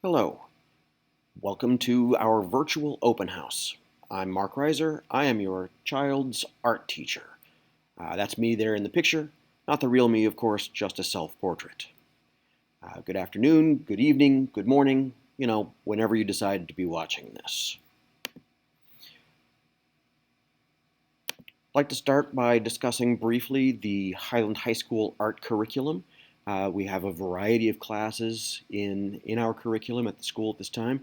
Hello, welcome to our virtual open house. I'm Mark Ryser. I am your child's art teacher. That's me there in the picture, not the real me, of course, just a self-portrait. Good afternoon, good evening, good morning, whenever you decide to be watching this. I'd like to start by discussing briefly the Highland High School art curriculum. We have a variety of classes in our curriculum at the school at this time.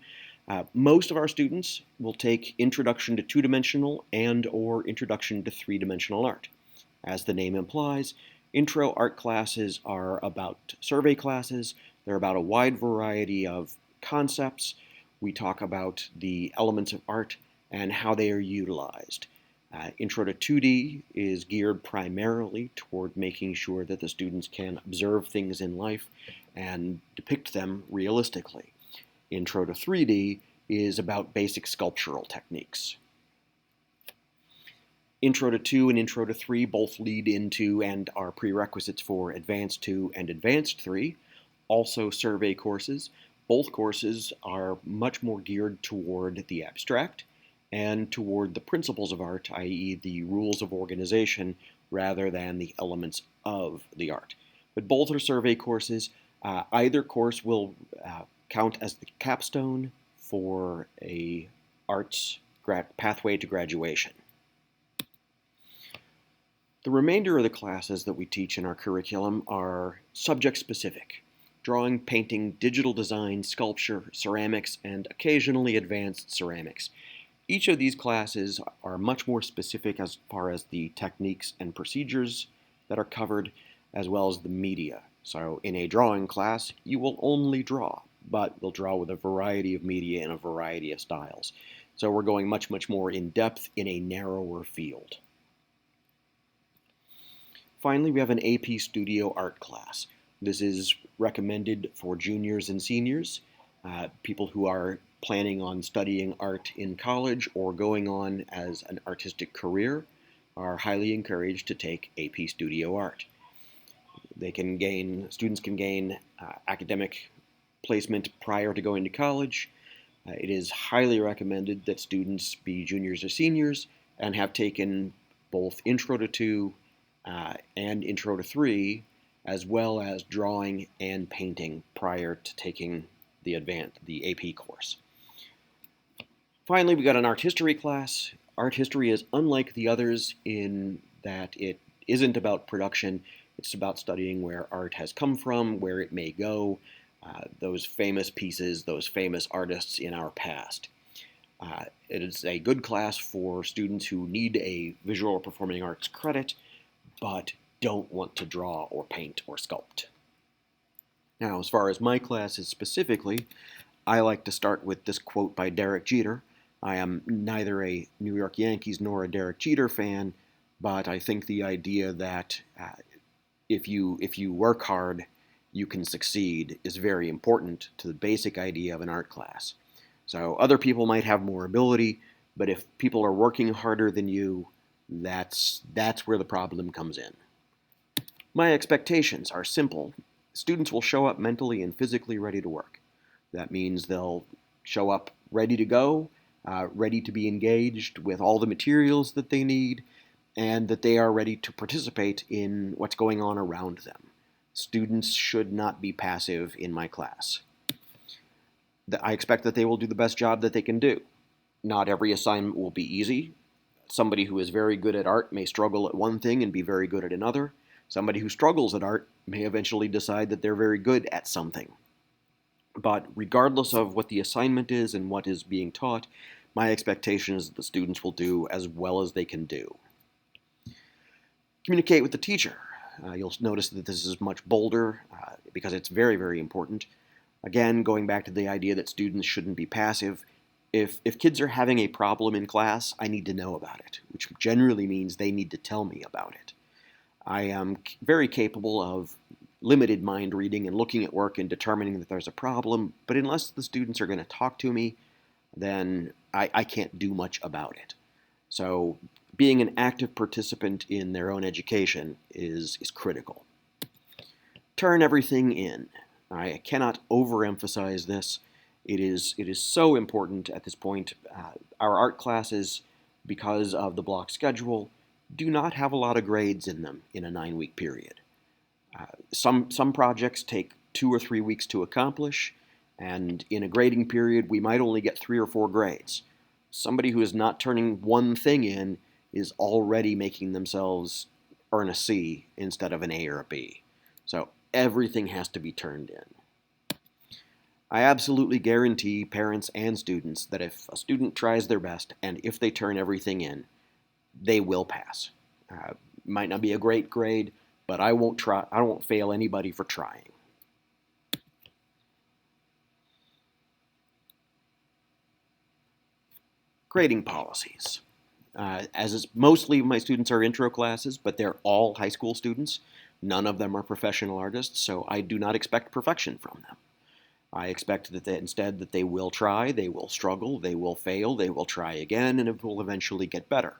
Most of our students will take Introduction to Two-Dimensional and/or Introduction to Three-Dimensional Art. As the name implies, intro art classes are about survey classes. They're about a wide variety of concepts. We talk about the elements of art and how they are utilized. Intro to 2D is geared primarily toward making sure that the students can observe things in life and depict them realistically. Intro to 3D is about basic sculptural techniques. Intro to 2 and Intro to 3 both lead into and are prerequisites for Advanced 2 and Advanced 3, also survey courses. Both courses are much more geared toward the abstract and toward the principles of art, i.e. the rules of organization, rather than the elements of the art. But both are survey courses. Either course will count as the capstone for a arts pathway to graduation. The remainder of the classes that we teach in our curriculum are subject-specific: drawing, painting, digital design, sculpture, ceramics, and occasionally advanced ceramics. Each of these classes are much more specific as far as the techniques and procedures that are covered, as well as the media. So in a drawing class, you will only draw, but we'll draw with a variety of media in a variety of styles. So we're going much more in depth in a narrower field. Finally, we have an AP Studio Art class. This is recommended for juniors and seniors, people who are planning on studying art in college or going on as an artistic career are highly encouraged to take AP Studio Art. Students can gain academic placement prior to going to college. It is highly recommended that students be juniors or seniors and have taken both Intro to 2 and Intro to 3, as well as drawing and painting prior to taking the AP course. Finally, we got an art history class. Art history is unlike the others in that it isn't about production. It's about studying where art has come from, where it may go, those famous pieces, those famous artists in our past. It is a good class for students who need a visual or performing arts credit, but don't want to draw or paint or sculpt. Now, as far as my classes specifically, I like to start with this quote by Derek Jeter. I am neither a New York Yankees nor a Derek Jeter fan, but I think the idea that if you work hard, you can succeed is very important to the basic idea of an art class. So other people might have more ability, but if people are working harder than you, that's where the problem comes in. My expectations are simple. Students will show up mentally and physically ready to work. That means they'll show up ready to go, ready to be engaged with all the materials that they need, and that they are ready to participate in what's going on around them. Students should not be passive in my class. I expect that they will do the best job that they can do. Not every assignment will be easy. Somebody who is very good at art may struggle at one thing and be very good at another. Somebody who struggles at art may eventually decide that they're very good at something. But regardless of what the assignment is and what is being taught, my expectation is that the students will do as well as they can do. Communicate with the teacher. You'll notice that this is much bolder because it's very important. Again, going back to the idea that students shouldn't be passive, if kids are having a problem in class, I need to know about it, which generally means they need to tell me about it. I am very capable of limited mind reading and looking at work and determining that there's a problem, but unless the students are going to talk to me, then I can't do much about it. So being an active participant in their own education is critical. Turn everything in. I cannot overemphasize this. It is so important at this point. Our art classes, because of the block schedule, do not have a lot of grades in them in a 9-week period. Some projects take 2 or 3 weeks to accomplish, and in a grading period, we might only get 3 or 4 grades. Somebody who is not turning one thing in is already making themselves earn a C instead of an A or a B. So everything has to be turned in. I absolutely guarantee parents and students that if a student tries their best and if they turn everything in, they will pass. Might not be a great grade, but I won't fail anybody for trying. Grading policies. Mostly my students are intro classes, but they're all high school students. None of them are professional artists, so I do not expect perfection from them. I expect that instead that they will try, they will struggle, they will fail, they will try again, and it will eventually get better.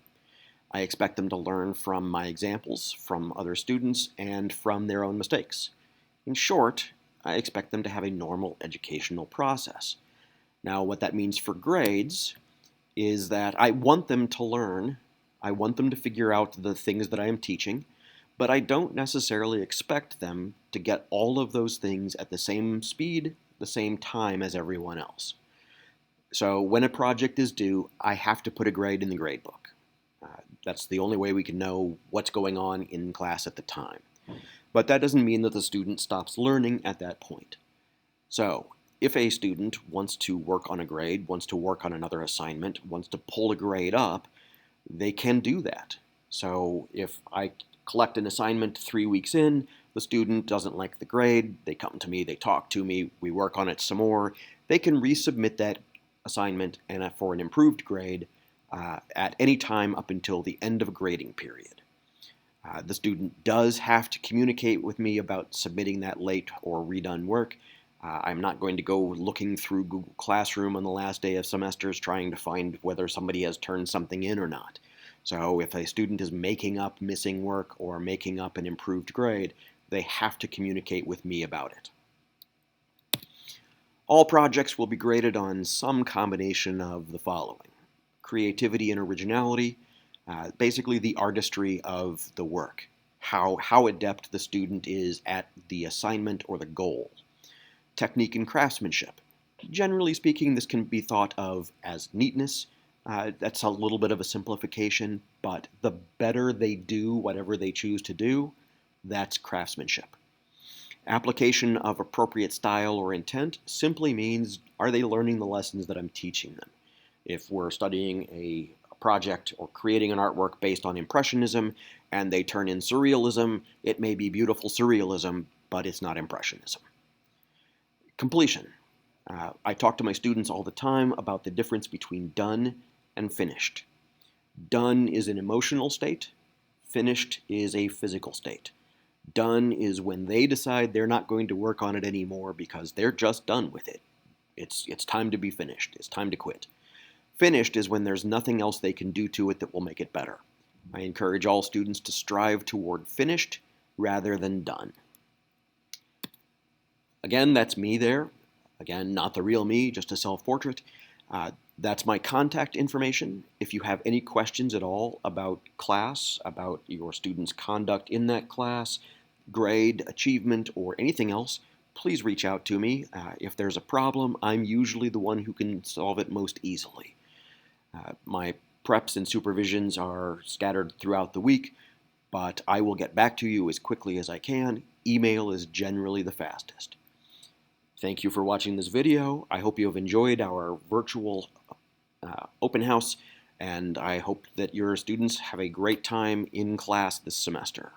I expect them to learn from my examples, from other students, and from their own mistakes. In short, I expect them to have a normal educational process. Now, what that means for grades is that I want them to learn, I want them to figure out the things that I am teaching, but I don't necessarily expect them to get all of those things at the same speed, the same time as everyone else. So when a project is due, I have to put a grade in the grade book. That's the only way we can know what's going on in class at the time. But that doesn't mean that the student stops learning at that point. So if a student wants to work on a grade, wants to work on another assignment, wants to pull a grade up, they can do that. So if I collect an assignment 3 weeks in, the student doesn't like the grade, they come to me, they talk to me, we work on it some more, they can resubmit that assignment and for an improved grade at any time up until the end of a grading period. The student does have to communicate with me about submitting that late or redone work. I'm not going to go looking through Google Classroom on the last day of semesters trying to find whether somebody has turned something in or not. So if a student is making up missing work or making up an improved grade, they have to communicate with me about it. All projects will be graded on some combination of the following: creativity and originality, basically the artistry of the work, how adept the student is at the assignment or the goal. Technique and craftsmanship. Generally speaking, this can be thought of as neatness. That's a little bit of a simplification, but the better they do whatever they choose to do, that's craftsmanship. Application of appropriate style or intent simply means, are they learning the lessons that I'm teaching them? If we're studying a project or creating an artwork based on Impressionism and they turn in Surrealism, it may be beautiful Surrealism, but it's not Impressionism. Completion. I talk to my students all the time about the difference between done and finished. Done is an emotional state, finished is a physical state. Done is when they decide they're not going to work on it anymore because they're just done with it. It's time to be finished. It's time to quit. Finished is when there's nothing else they can do to it that will make it better. I encourage all students to strive toward finished rather than done. Again, that's me there. Again, not the real me, just a self-portrait. That's my contact information. If you have any questions at all about class, about your student's conduct in that class, grade, achievement, or anything else, please reach out to me. If there's a problem, I'm usually the one who can solve it most easily. My preps and supervisions are scattered throughout the week, but I will get back to you as quickly as I can. Email is generally the fastest. Thank you for watching this video. I hope you have enjoyed our virtual open house, and I hope that your students have a great time in class this semester.